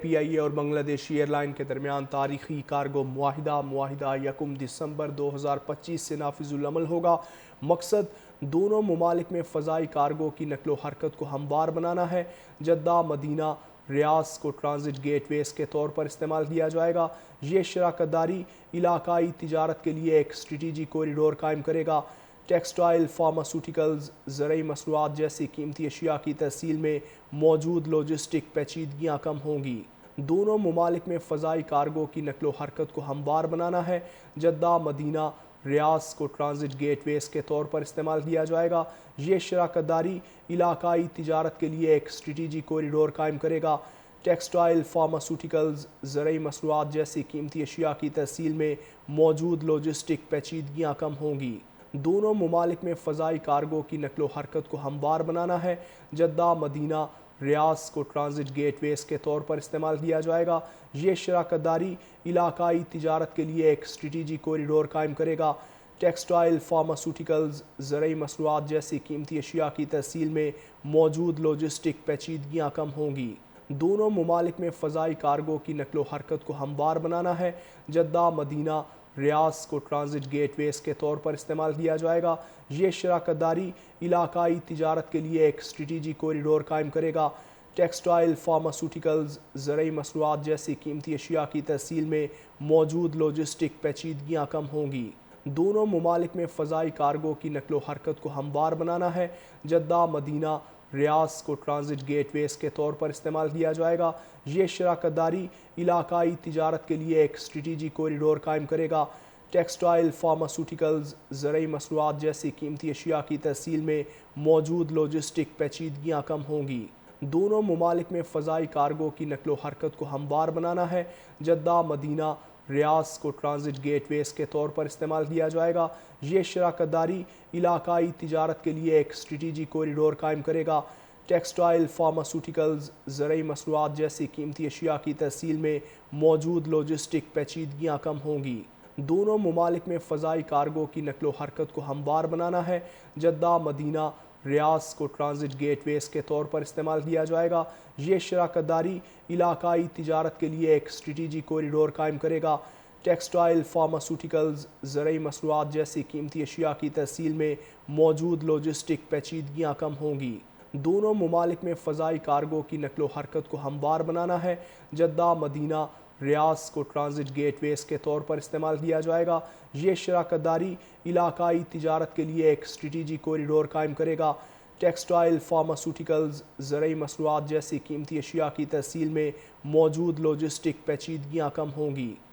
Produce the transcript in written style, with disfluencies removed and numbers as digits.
پی آئی اے اور بنگلہ دیشی air line کے درمیان تاریخی کارگو معاہدہ 1 دسمبر 2025 سے نافذ العمل ہوگا۔ مقصد دونوں ممالک میں فضائی کارگو کی نقل و حرکت کو ہموار بنانا ہے۔ جدہ مدینہ ریاض کو ٹرانزٹ گیٹ ویز کے طور پر استعمال کیا جائے گا۔ یہ شراکت داری علاقائی تجارت کے لیے ایک اسٹریٹجک کوریڈور قائم کرے گا۔ ٹیکسٹائل، فارماسیوٹیکلز، زرعی مصنوعات جیسی قیمتی اشیاء کی تحصیل میں موجود لاجسٹک پیچیدگیاں کم ہوں گی۔ دونوں ممالک میں فضائی کارگو کی نقل و حرکت کو ہموار بنانا ہے۔ جدہ مدینہ ریاض کو ٹرانزٹ گیٹ ویز کے طور پر استعمال کیا جائے گا۔ یہ شراکت داری علاقائی تجارت کے لیے ایک اسٹریٹجک کوریڈور قائم کرے گا۔ ٹیکسٹائل، فارماسیوٹیکلز، زرعی مصنوعات جیسی قیمتی اشیاء کی تحصیل میں موجود لاجسٹک پیچیدگیاں کم ہوں گی۔ دونوں ممالک میں فضائی کارگو کی نقل و حرکت کو ہموار بنانا ہے۔ جدہ مدینہ ریاض کو ٹرانزٹ گیٹ ویز کے طور پر استعمال کیا جائے گا۔ یہ شراکت داری علاقائی تجارت کے لیے ایک اسٹریٹجک کوریڈور قائم کرے گا۔ ٹیکسٹائل، فارماسیوٹیکلز، زرعی مصنوعات جیسی قیمتی اشیاء کی تحصیل میں موجود لاجسٹک پیچیدگیاں کم ہوں گی۔ دونوں ممالک میں فضائی کارگو کی نقل و حرکت کو ہموار بنانا ہے۔ جدہ مدینہ ریاض کو ٹرانزٹ گیٹ ویز کے طور پر استعمال کیا جائے گا۔ یہ شراکت داری علاقائی تجارت کے لیے ایک اسٹریٹجک کوریڈور قائم کرے گا۔ ٹیکسٹائل، فارماسیوٹیکلز، زرعی مصنوعات جیسی قیمتی اشیاء کی تحصیل میں موجود لاجسٹک پیچیدگیاں کم ہوں گی۔ دونوں ممالک میں فضائی کارگو کی نقل و حرکت کو ہموار بنانا ہے۔ جدہ مدینہ ریاض کو ٹرانزٹ گیٹ ویز کے طور پر استعمال کیا جائے گا۔ یہ شراکت داری علاقائی تجارت کے لیے ایک اسٹریٹجک کوریڈور قائم کرے گا۔ ٹیکسٹائل، فارماسیوٹیکلز، زرعی مصنوعات جیسی قیمتی اشیاء کی تحصیل میں موجود لاجسٹک پیچیدگیاں کم ہوں گی۔ دونوں ممالک میں فضائی کارگو کی نقل و حرکت کو ہموار بنانا ہے۔ جدہ مدینہ ریاض کو ٹرانزٹ گیٹ ویز کے طور پر استعمال کیا جائے گا۔ یہ شراکت داری علاقائی تجارت کے لیے ایک اسٹریٹجک کوریڈور قائم کرے گا۔ ٹیکسٹائل، فارماسیوٹیکلز، زرعی مصنوعات جیسی قیمتی اشیاء کی تحصیل میں موجود لاجسٹک پیچیدگیاں کم ہوں گی۔ دونوں ممالک میں فضائی کارگو کی نقل و حرکت کو ہموار بنانا ہے۔ جدہ مدینہ ریاض کو ٹرانزٹ گیٹ ویز کے طور پر استعمال کیا جائے گا۔ یہ شراکت داری علاقائی تجارت کے لیے ایک اسٹریٹجک کوریڈور قائم کرے گا۔ ٹیکسٹائل، فارماسیوٹیکلز، زرعی مصنوعات جیسی قیمتی اشیاء کی تحصیل میں موجود لاجسٹک پیچیدگیاں کم ہوں گی۔ دونوں ممالک میں فضائی کارگو کی نقل و حرکت کو ہموار بنانا ہے۔ جدہ مدینہ ریاض کو ٹرانزٹ گیٹ ویز کے طور پر استعمال کیا جائے گا۔ یہ شراکت داری علاقائی تجارت کے لیے ایک اسٹریٹجک کوریڈور قائم کرے گا۔ ٹیکسٹائل، فارماسیوٹیکلز، زرعی مصنوعات جیسی قیمتی اشیاء کی تحصیل میں موجود لاجسٹک پیچیدگیاں کم ہوں گی۔